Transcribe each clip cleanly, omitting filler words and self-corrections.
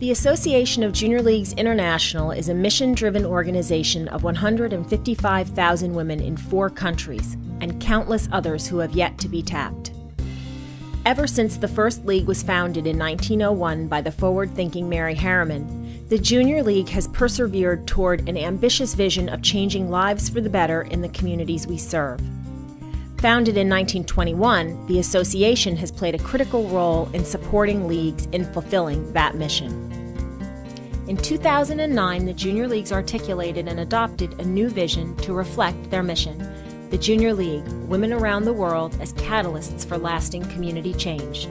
The Association of Junior Leagues International is a mission-driven organization of 155,000 women in 4 countries and countless others who have yet to be tapped. Ever since the first league was founded in 1901 by the forward-thinking Mary Harriman, the Junior League has persevered toward an ambitious vision of changing lives for the better in the communities we serve. Founded in 1921, the association has played a critical role in supporting leagues in fulfilling that mission. In 2009, the Junior Leagues articulated and adopted a new vision to reflect their mission: the Junior League, Women Around the World as Catalysts for Lasting Community Change.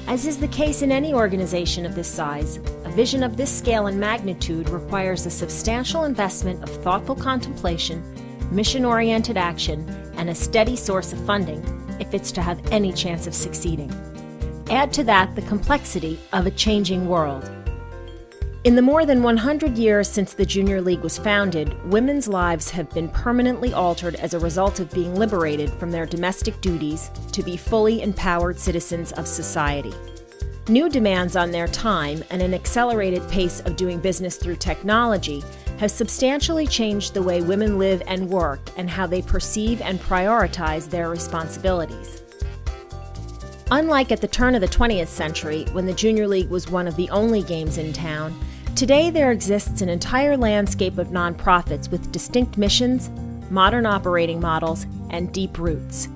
As is the case in any organization of this size, a vision of this scale and magnitude requires a substantial investment of thoughtful contemplation, mission-oriented action, and a steady source of funding if it's to have any chance of succeeding. Add to that the complexity of a changing world. In the more than 100 years since the Junior League was founded, women's lives have been permanently altered as a result of being liberated from their domestic duties to be fully empowered citizens of society. New demands on their time and an accelerated pace of doing business through technology have substantially changed the way women live and work and how they perceive and prioritize their responsibilities. Unlike at the turn of the 20th century, when the Junior League was one of the only games in town, today there exists an entire landscape of nonprofits with distinct missions, modern operating models, and deep roots.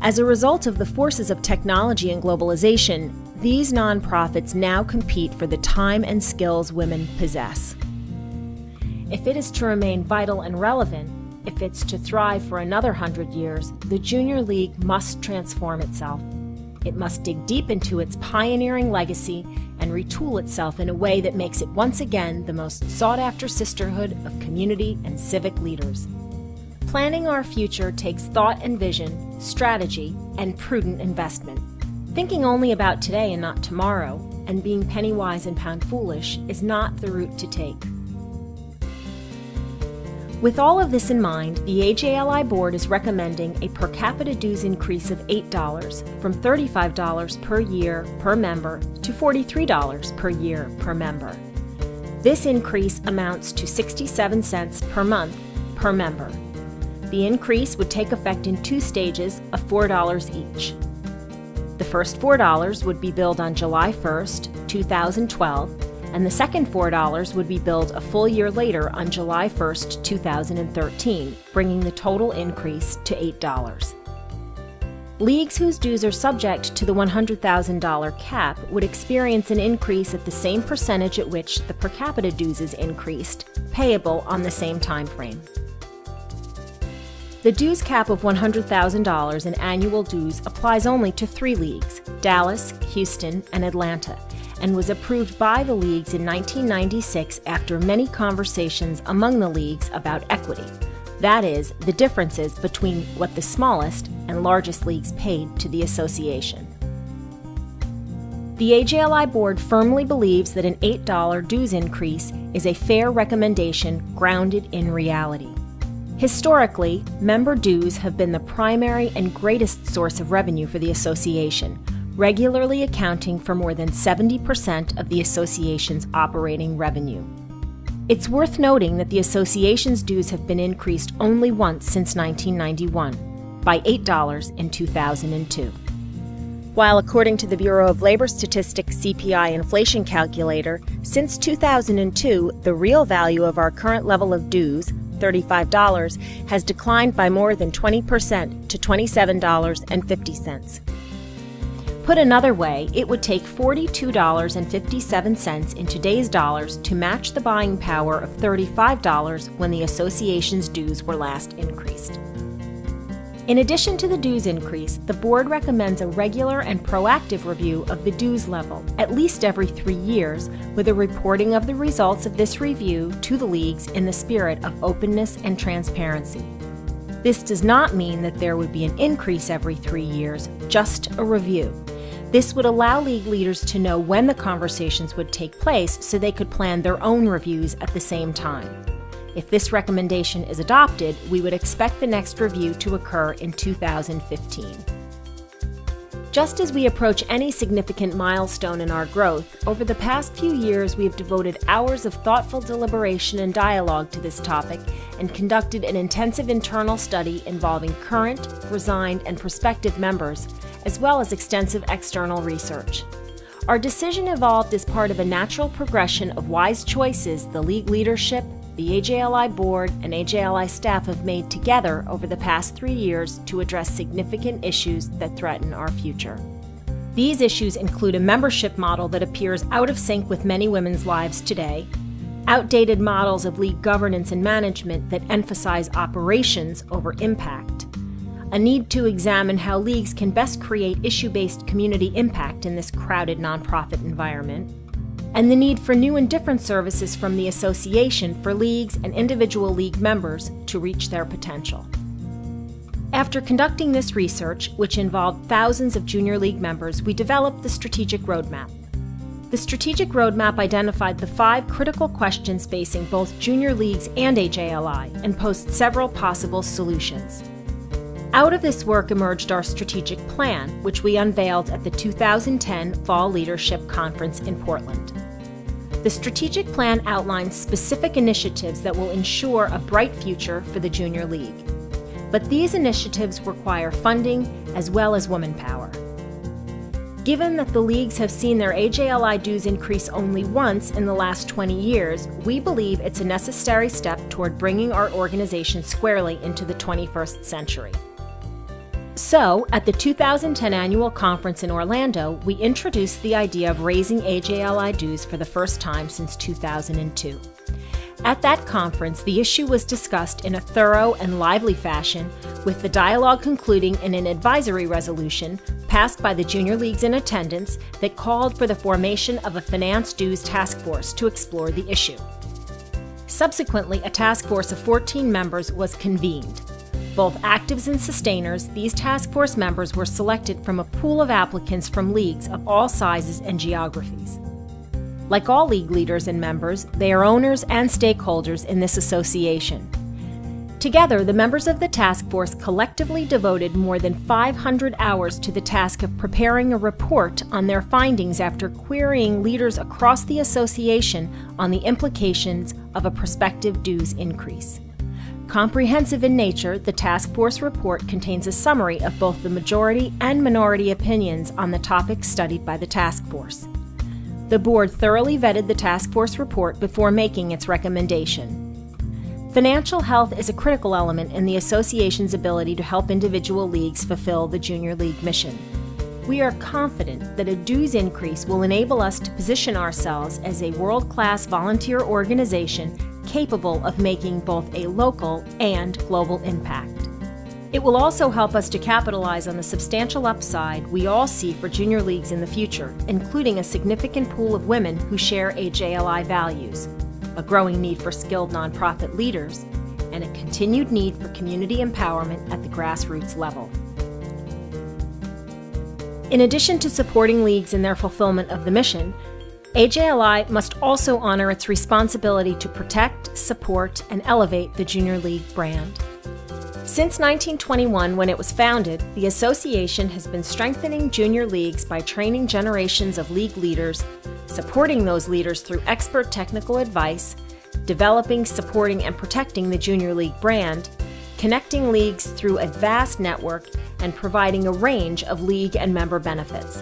As a result of the forces of technology and globalization, these nonprofits now compete for the time and skills women possess. If it is to remain vital and relevant, if it's to thrive for another 100 years, the Junior League must transform itself. It must dig deep into its pioneering legacy and retool itself in a way that makes it once again the most sought-after sisterhood of community and civic leaders. Planning our future takes thought and vision, strategy, and prudent investment. Thinking only about today and not tomorrow, and being penny-wise and pound-foolish, is not the route to take. With all of this in mind, the AJLI board is recommending a per capita dues increase of $8 from $35 per year per member to $43 per year per member. This increase amounts to 67 cents per month per member. The increase would take effect in 2 stages of $4 each. The first $4 would be billed on July 1st, 2012, and the second $4 would be billed a full year later on July 1st, 2013, bringing the total increase to $8. Leagues whose dues are subject to the $100,000 cap would experience an increase at the same percentage at which the per capita dues is increased, payable on the same time frame. The dues cap of $100,000 in annual dues applies only to 3 leagues, Dallas, Houston, and Atlanta, and was approved by the leagues in 1996 after many conversations among the leagues about equity. That is, the differences between what the smallest and largest leagues paid to the association. The AJLI board firmly believes that an $8 dues increase is a fair recommendation grounded in reality. Historically, member dues have been the primary and greatest source of revenue for the association, regularly accounting for more than 70% of the association's operating revenue. It's worth noting that the association's dues have been increased only once since 1991, by $8 in 2002. While according to the Bureau of Labor Statistics CPI inflation calculator, since 2002, the real value of our current level of dues, $35, has declined by more than 20% to $27.50. Put another way, it would take $42.57 in today's dollars to match the buying power of $35 when the association's dues were last increased. In addition to the dues increase, the board recommends a regular and proactive review of the dues level, at least every 3 years, with a reporting of the results of this review to the leagues in the spirit of openness and transparency. This does not mean that there would be an increase every 3 years, just a review. This would allow league leaders to know when the conversations would take place so they could plan their own reviews at the same time. If this recommendation is adopted, we would expect the next review to occur in 2015. Just as we approach any significant milestone in our growth, over the past few years we have devoted hours of thoughtful deliberation and dialogue to this topic and conducted an intensive internal study involving current, resigned, and prospective members, as well as extensive external research. Our decision evolved as part of a natural progression of wise choices the League leadership, the AJLI board, and AJLI staff have made together over the past 3 years to address significant issues that threaten our future. These issues include a membership model that appears out of sync with many women's lives today, outdated models of league governance and management that emphasize operations over impact, a need to examine how leagues can best create issue-based community impact in this crowded nonprofit environment, and the need for new and different services from the association for leagues and individual league members to reach their potential. After conducting this research, which involved thousands of junior league members, we developed the strategic roadmap. The strategic roadmap identified the 5 critical questions facing both junior leagues and AJLI and posed several possible solutions. Out of this work emerged our strategic plan, which we unveiled at the 2010 Fall Leadership Conference in Portland. The strategic plan outlines specific initiatives that will ensure a bright future for the Junior League. But these initiatives require funding as well as woman power. Given that the leagues have seen their AJLI dues increase only once in the last 20 years, we believe it's a necessary step toward bringing our organization squarely into the 21st century. So, at the 2010 annual conference in Orlando, we introduced the idea of raising AJLI dues for the first time since 2002. At that conference, the issue was discussed in a thorough and lively fashion, with the dialogue concluding in an advisory resolution passed by the junior leagues in attendance that called for the formation of a finance dues task force to explore the issue. Subsequently, a task force of 14 members was convened. Both actives and sustainers, these task force members were selected from a pool of applicants from leagues of all sizes and geographies. Like all league leaders and members, they are owners and stakeholders in this association. Together, the members of the task force collectively devoted more than 500 hours to the task of preparing a report on their findings after querying leaders across the association on the implications of a prospective dues increase. Comprehensive in nature, the task force report contains a summary of both the majority and minority opinions on the topics studied by the task force. The board thoroughly vetted the task force report before making its recommendation. Financial health is a critical element in the association's ability to help individual leagues fulfill the junior league mission. We are confident that a dues increase will enable us to position ourselves as a world-class volunteer organization capable of making both a local and global impact. It will also help us to capitalize on the substantial upside we all see for junior leagues in the future, including a significant pool of women who share AJLI values, a growing need for skilled nonprofit leaders, and a continued need for community empowerment at the grassroots level. In addition to supporting leagues in their fulfillment of the mission, AJLI must also honor its responsibility to protect, support, and elevate the Junior League brand. Since 1921, when it was founded, the association has been strengthening junior leagues by training generations of league leaders, supporting those leaders through expert technical advice, developing, supporting, and protecting the Junior League brand, connecting leagues through a vast network, and providing a range of league and member benefits.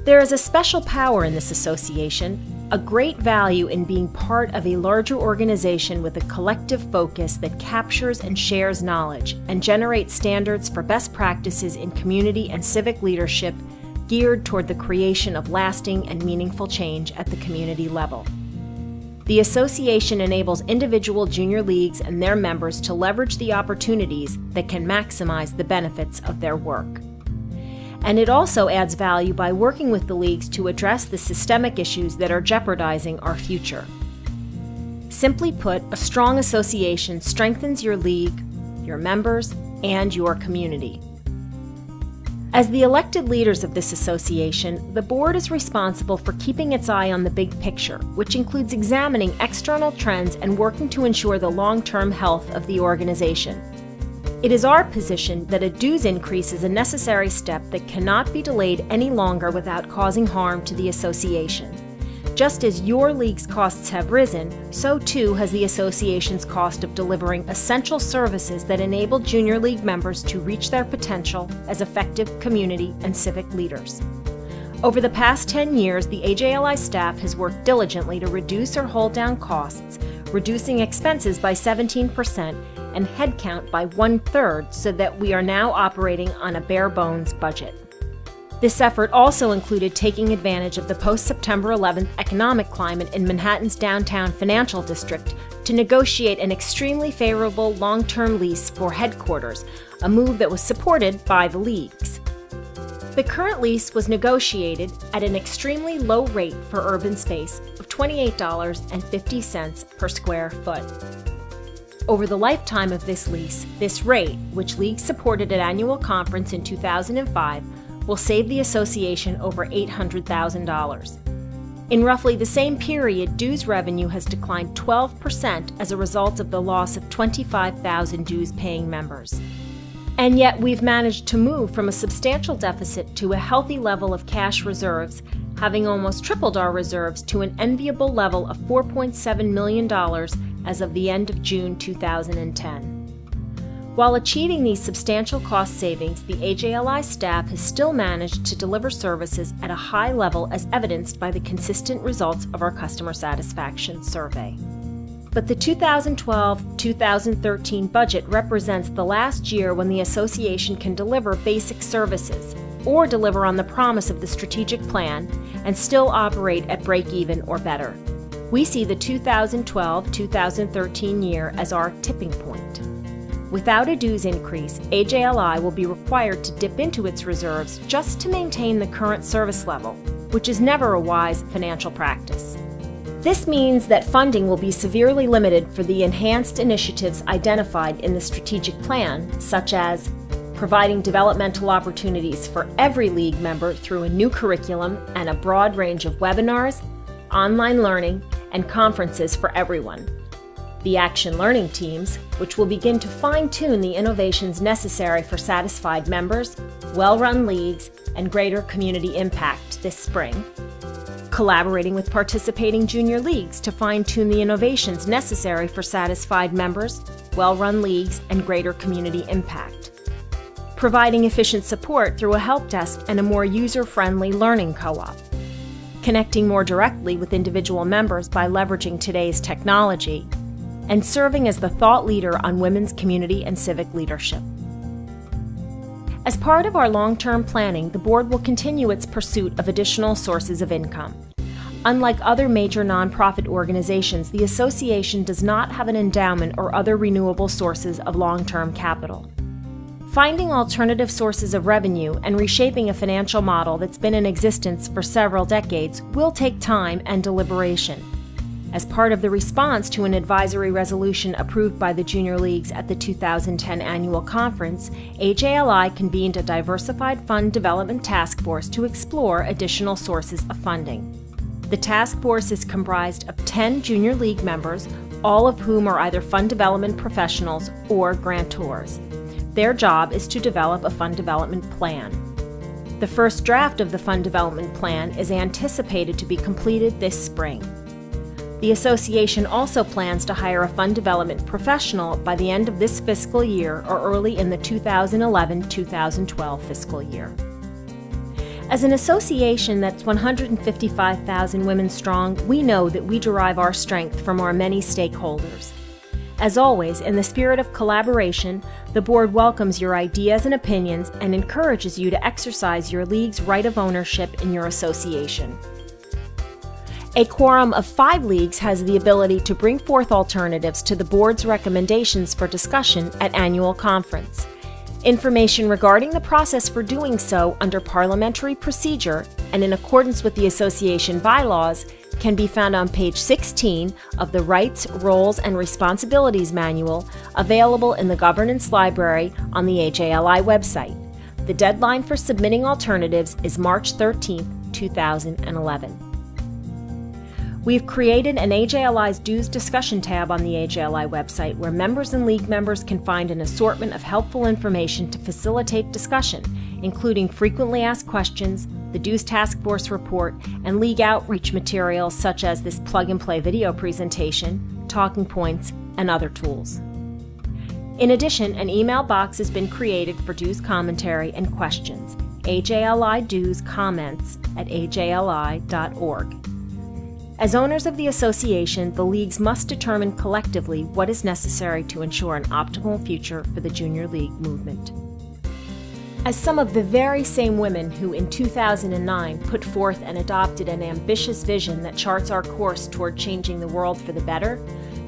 There is a special power in this association, a great value in being part of a larger organization with a collective focus that captures and shares knowledge and generates standards for best practices in community and civic leadership geared toward the creation of lasting and meaningful change at the community level. The association enables individual junior leagues and their members to leverage the opportunities that can maximize the benefits of their work. And it also adds value by working with the leagues to address the systemic issues that are jeopardizing our future. Simply put, a strong association strengthens your league, your members, and your community. As the elected leaders of this association, the board is responsible for keeping its eye on the big picture, which includes examining external trends and working to ensure the long-term health of the organization. It is our position that a dues increase is a necessary step that cannot be delayed any longer without causing harm to the association. Just as your league's costs have risen, so too has the association's cost of delivering essential services that enable Junior League members to reach their potential as effective community and civic leaders. Over the past 10 years, the AJLI staff has worked diligently to reduce or hold down costs, reducing expenses by 17% and headcount by 1/3 so that we are now operating on a bare-bones budget. This effort also included taking advantage of the post-September 11th economic climate in Manhattan's downtown financial district to negotiate an extremely favorable long-term lease for headquarters, a move that was supported by the leagues. The current lease was negotiated at an extremely low rate for urban space of $28.50 per square foot. Over the lifetime of this lease, this rate, which leagues supported at annual conference in 2005, will save the association over $800,000. In roughly the same period, dues revenue has declined 12% as a result of the loss of 25,000 dues-paying members. And yet we've managed to move from a substantial deficit to a healthy level of cash reserves, having almost tripled our reserves to an enviable level of $4.7 million as of the end of June 2010. While achieving these substantial cost savings, the AJLI staff has still managed to deliver services at a high level as evidenced by the consistent results of our customer satisfaction survey. But the 2012-2013 budget represents the last year when the association can deliver basic services or deliver on the promise of the strategic plan and still operate at break-even or better. We see the 2012-2013 year as our tipping point. Without a dues increase, AJLI will be required to dip into its reserves just to maintain the current service level, which is never a wise financial practice. This means that funding will be severely limited for the enhanced initiatives identified in the strategic plan, such as providing developmental opportunities for every league member through a new curriculum and a broad range of webinars, online learning, and conferences for everyone. The Action Learning Teams, which will begin to fine-tune the innovations necessary for satisfied members, well-run leagues, and greater community impact this spring. Collaborating with participating junior leagues to fine-tune the innovations necessary for satisfied members, well-run leagues, and greater community impact. Providing efficient support through a help desk and a more user-friendly learning co-op. Connecting more directly with individual members by leveraging today's technology, and serving as the thought leader on women's community and civic leadership. As part of our long-term planning, the board will continue its pursuit of additional sources of income. Unlike other major nonprofit organizations, the association does not have an endowment or other renewable sources of long-term capital. Finding alternative sources of revenue and reshaping a financial model that's been in existence for several decades will take time and deliberation. As part of the response to an advisory resolution approved by the junior leagues at the 2010 annual conference, AJLI convened a diversified fund development task force to explore additional sources of funding. The task force is comprised of 10 junior league members, all of whom are either fund development professionals or grantors. Their job is to develop a fund development plan. The first draft of the fund development plan is anticipated to be completed this spring. The association also plans to hire a fund development professional by the end of this fiscal year or early in the 2011-2012 fiscal year. As an association that's 155,000 women strong, we know that we derive our strength from our many stakeholders. As always, in the spirit of collaboration, the board welcomes your ideas and opinions and encourages you to exercise your league's right of ownership in your association. A quorum of 5 leagues has the ability to bring forth alternatives to the board's recommendations for discussion at annual conference. Information regarding the process for doing so under parliamentary procedure and in accordance with the association bylaws can be found on page 16 of the Rights, Roles, and Responsibilities Manual available in the Governance Library on the AJLI website. The deadline for submitting alternatives is March 13, 2011. We've created an AJLI's Dues discussion tab on the AJLI website where members and league members can find an assortment of helpful information to facilitate discussion, including frequently asked questions, the Dues Task Force report, and league outreach materials such as this plug-and-play video presentation, talking points, and other tools. In addition, an email box has been created for Dues commentary and questions, AJLI Dues comments at ajli.org. As owners of the association, the leagues must determine collectively what is necessary to ensure an optimal future for the junior league movement. As some of the very same women who in 2009 put forth and adopted an ambitious vision that charts our course toward changing the world for the better,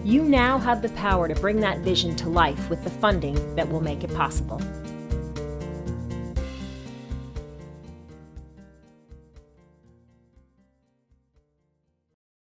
you now have the power to bring that vision to life with the funding that will make it possible.